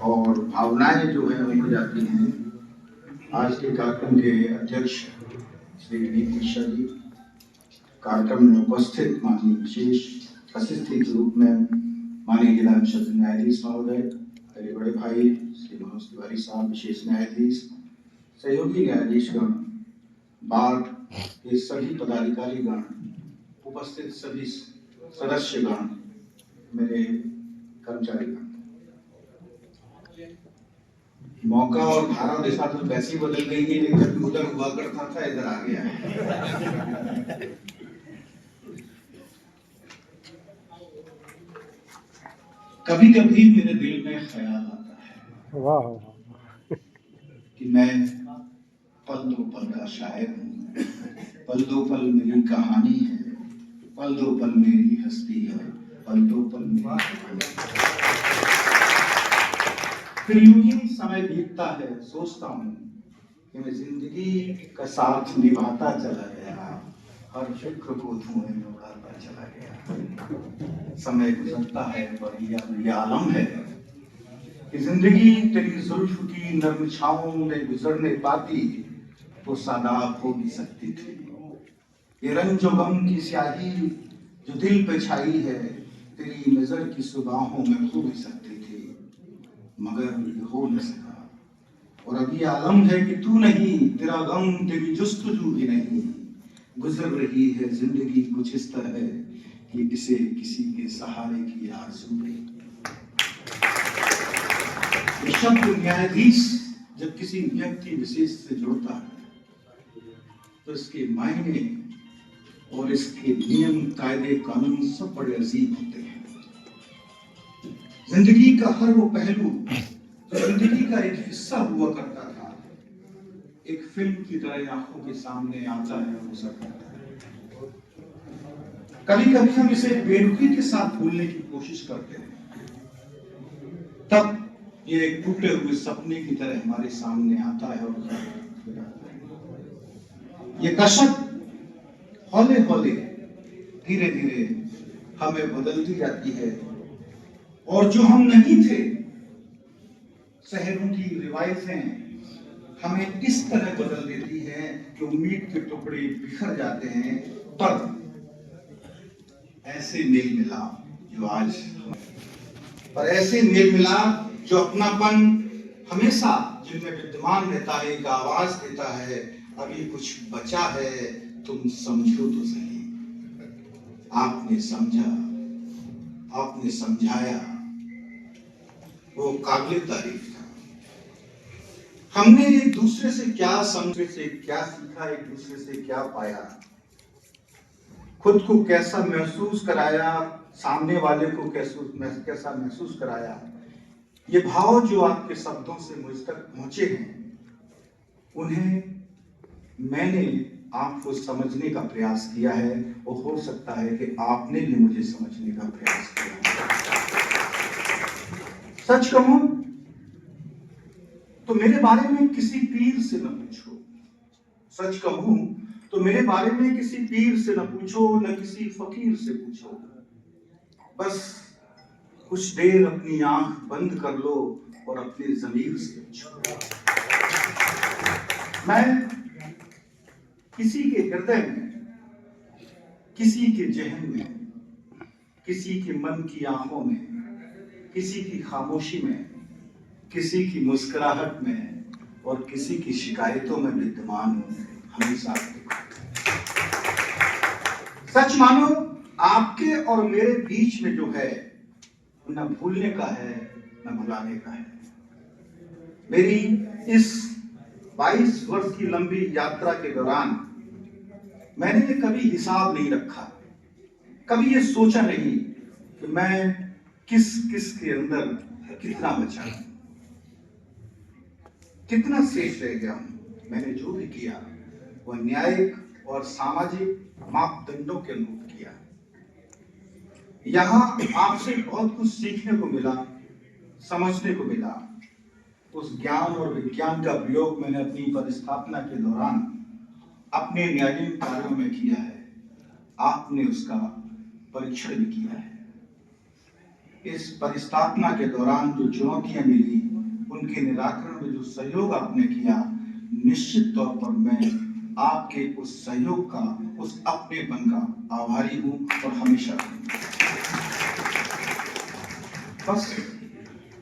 और भावनाएं जो है उनको जाती हैं। आज के कार्यक्रम के अध्यक्ष श्री विनीत मिश्रा जी, कार्यक्रम में उपस्थित माननीय विशेष अतिथि के रूप में माननीय जिला सत्र न्यायाधीश महोदय, मेरे बड़े भाई श्री मनोज तिवारी साहब विशेष न्यायाधीश, सहयोगी न्यायाधीशगण, बार के सभी पदाधिकारीगण, उपस्थित सभी सदस्यगण, मेरे कर्मचारीगण। मौका और धारा दिशा तो वैसी बदल गई है, लेकिन उधर हुआ करता था इधर आ गया है। कभी कभी मेरे दिल में ख्याल आता है वाह कि मैं पल दो पल का शायर हूँ, पल दो पल मेरी कहानी है, पल दो पल मेरी हस्ती है, पल दो पल मेरी कहानी है। फिर यूं ही समय बीतता है, सोचता हूँ कि मैं जिंदगी का साथ निभाता चला गया, हर फिक्र को धुएं में उड़ाता चला गया। समय गुजरता है पर ये आलम है कि जिंदगी तेरी जुल्फ की नर्म छाओं में गुजरने पाती तो सादाब हो भी सकती थी। ये रंजो गम की स्याही जो दिल पे छाई है, तेरी नजर की सुबाहों में खो भी सकती थी, मगर हो न सका। और अब ये आलम है कि तू नहीं, तेरा गम, तेरी जुस्तजू भी नहीं। गुजर रही है जिंदगी कुछ इस तरह कि इसे किसी के सहारे की आरज़ू है। शब्द न्यायाधीश जब किसी व्यक्ति विशेष से जुड़ता है तो इसके मायने और इसके नियम, कायदे, कानून सब बड़े अजीब होते हैं। जिंदगी का हर वो पहलू जो जिंदगी का एक हिस्सा हुआ करता था, एक फिल्म की तरह आंखों के सामने आता है और गुजर जाता है। कभी कभी हम इसे बेरुखी के साथ भूलने की कोशिश करते हैं, तब ये एक टूटे हुए सपने की तरह हमारे सामने आता है और ये कशक हौले हौले धीरे धीरे हमें बदलती जाती है। और जो हम नहीं थे, शहरों की रिवायतें हमें इस तरह बदल देती हैं कि उम्मीद के टुकड़े बिखर जाते हैं। पर ऐसे मेल मिलाप जो आज, पर ऐसे मेल मिलाप जो अपनापन हमेशा जिनमें विद्यमान रहता है, एक आवाज देता है, अभी कुछ बचा है, तुम समझो तो सही। आपने समझा, आपने समझाया, वो काबिल तारीफ था। हमने एक दूसरे से क्या समझे, से क्या सीखा, एक दूसरे से क्या पाया, खुद को कैसा महसूस कराया, सामने वाले को कैसा महसूस कराया। ये भाव जो आपके शब्दों से मुझ तक पहुंचे हैं, उन्हें मैंने आपको समझने का प्रयास किया है और हो सकता है कि आपने भी मुझे समझने का प्रयास किया। सच कहूं तो मेरे बारे में किसी पीर से न पूछो, सच कहूं तो मेरे बारे में किसी पीर से न पूछो, न किसी फकीर से पूछो। बस कुछ देर अपनी आंख बंद कर लो और अपने ज़मीर से पूछो। मैं किसी के हृदय में, किसी के जहन में, किसी के मन की आंखों में, किसी की खामोशी में, किसी की मुस्कुराहट में और किसी की शिकायतों में विद्यमान हूं, हमेशा। सच मानो आपके और मेरे बीच में जो है, न भूलने का है न भुलाने का है। मेरी इस 22 वर्ष की लंबी यात्रा के दौरान मैंने ये कभी हिसाब नहीं रखा, कभी ये सोचा नहीं कि मैं किस किस के अंदर कितना बचा हूं, कितना शेष रह गया हूं। मैंने जो भी किया वह न्यायिक और सामाजिक मापदंडों के अनुरूप किया। यहाँ आपसे बहुत कुछ सीखने को मिला, समझने को मिला। उस ज्ञान और विज्ञान का प्रयोग मैंने अपनी पदस्थापना के दौरान अपने न्यायिक कार्यों में किया है। आपने उसका परीक्षण भी किया है। इस परिस्थापना के दौरान जो चुनौतियां मिली, उनके निराकरण में जो सहयोग आपने किया, निश्चित तौर पर मैं आपके उस सहयोग का, उस अपनेपन का आभारी हूं और हमेशा रहूंगा। बस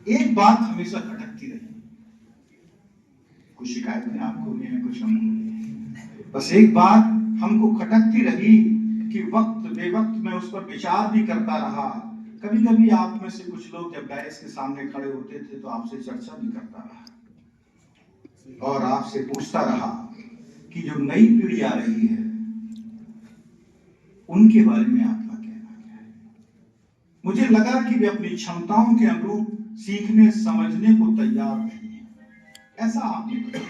एक बात हमेशा खटकती रही, कुछ शिकायतें आपको भी हैं, कुछ हम, बस एक बात हमको खटकती रही कि वक्त बेवक्त मैं उस पर विचार भी करता रहा। कभी कभी आप में से कुछ लोग जब डायस के सामने खड़े होते थे तो आपसे चर्चा भी करता रहा और आपसे पूछता रहा कि जो नई पीढ़ी आ रही है उनके बारे में आपका कहना क्या है। मुझे लगा कि वे अपनी क्षमताओं के अनुरूप सीखने समझने को तैयार नहीं है, ऐसा आपने कहा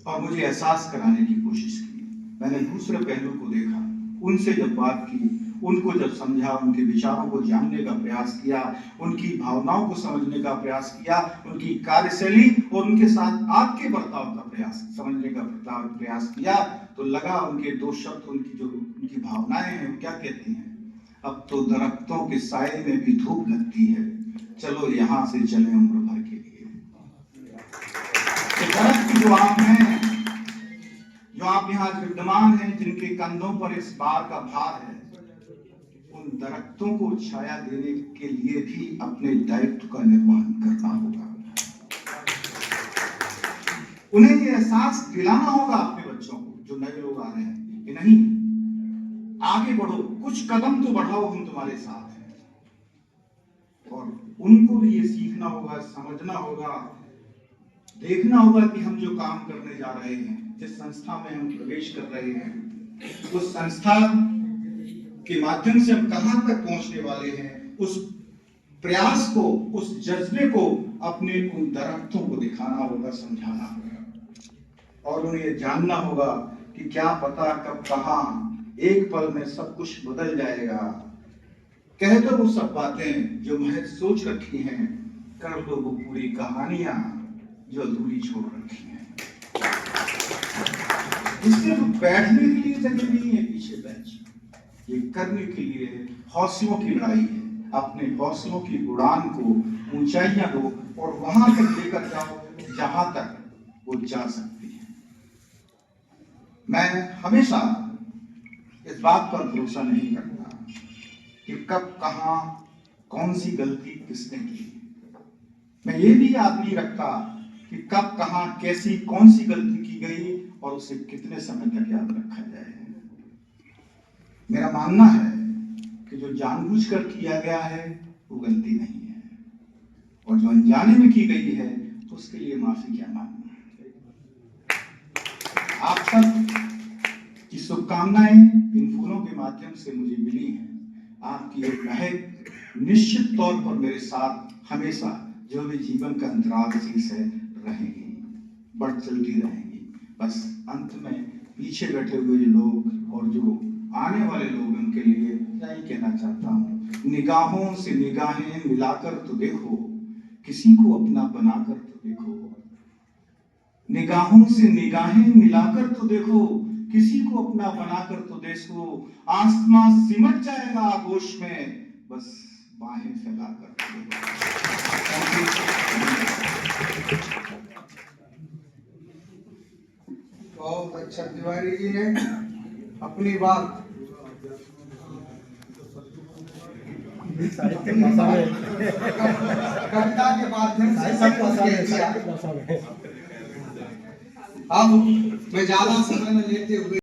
और मुझे एहसास कराने की कोशिश की। मैंने दूसरे पहलू को देखा, उनसे जब बात की, उनको जब समझा, उनके विचारों को जानने का प्रयास किया, उनकी भावनाओं को समझने का प्रयास किया, उनकी कार्यशैली और उनके साथ आपके बर्ताव का प्रयास समझने का प्रयास किया, तो लगा उनके दो शब्द, उनकी भावनाएं हैं, क्या कहती हैं, अब तो दरख्तों के साए में भी धूप लगती है, चलो यहां से चले उम्र भर के लिए। दरख्त जो आप हैं, जो आप यहाँ विद्यमान हैं, जिनके कंधों पर इस बार का भार है, उन दरख्तों को छाया देने के लिए भी अपने दायित्व का निर्वहन करना होगा। उन्हें ये एहसास दिलाना होगा अपने बच्चों को, जो नए लोग आ रहे हैं, कि नहीं, आगे बढ़ो, कुछ कदम तो बढ़ाओ, हम तुम्हारे साथ हैं। और उनको भी ये सीखना होगा, समझना होगा, देखना होगा कि हम जो काम करने जा रहे हैं, जिस संस्था में हम प्रवेश कर रहे हैं, उस संस्था के माध्यम से हम कहां तक पहुंचने वाले हैं, उस प्रयास को, उस जज्बे को अपने उन दरख्तों को दिखाना होगा, समझाना होगा और उन्हें जानना होगा कि क्या पता कब कहां एक पल में सब कुछ बदल जाएगा। कह दो वो सब बातें जो महज सोच रखी हैं, कर दो वो पूरी कहानियां जो अधूरी छोड़ रखी हैं। इससे तो बैठने के लिए जगह नहीं है पीछे बेंच, ये करने के लिए हौसलों की लड़ाई है। अपने हौसलों की उड़ान को ऊंचाइयां दो और वहां तक लेकर जाओ जहां तक वो जा सकती है। मैं हमेशा इस बात पर भरोसा नहीं करता कि कब कहां कौन सी गलती किसने की। मैं ये भी याद नहीं रखता कि कब कहां कैसी कौन सी गलती की गई और उसे कितने समय तक याद रखा जाए। मेरा मानना है कि जो जानबूझकर किया गया है वो गलती नहीं है और जो अनजाने में की गई है तो उसके लिए माफी क्या मांगना है। आप सब की शुभकामनाएं इन फूलों के माध्यम से मुझे मिली हैं। आपकी एक महक निश्चित तौर पर मेरे साथ हमेशा, जो भी जीवन का अंतराल शेष है, रहेंगी, बढ़ चलती रहेंगी। बस अंत में पीछे बैठे हुए लोग और जो आने वाले लोग, उनके लिए यही कहना चाहता हूँ, निगाहों से निगाहें मिलाकर तो देखो, किसी को अपना बनाकर तो देखो। निगाहों से निगाहें मिलाकर तो देखो, किसी को अपना बनाकर तो देखो। आसमां सिमट जाएगा आगोश में, बस बाहें फैलाकर तो देखो। बहुत अच्छा तिवारी जी ने अपनी बात कविता के माध्यम से अब मैं ज्यादा समय न लेते हुए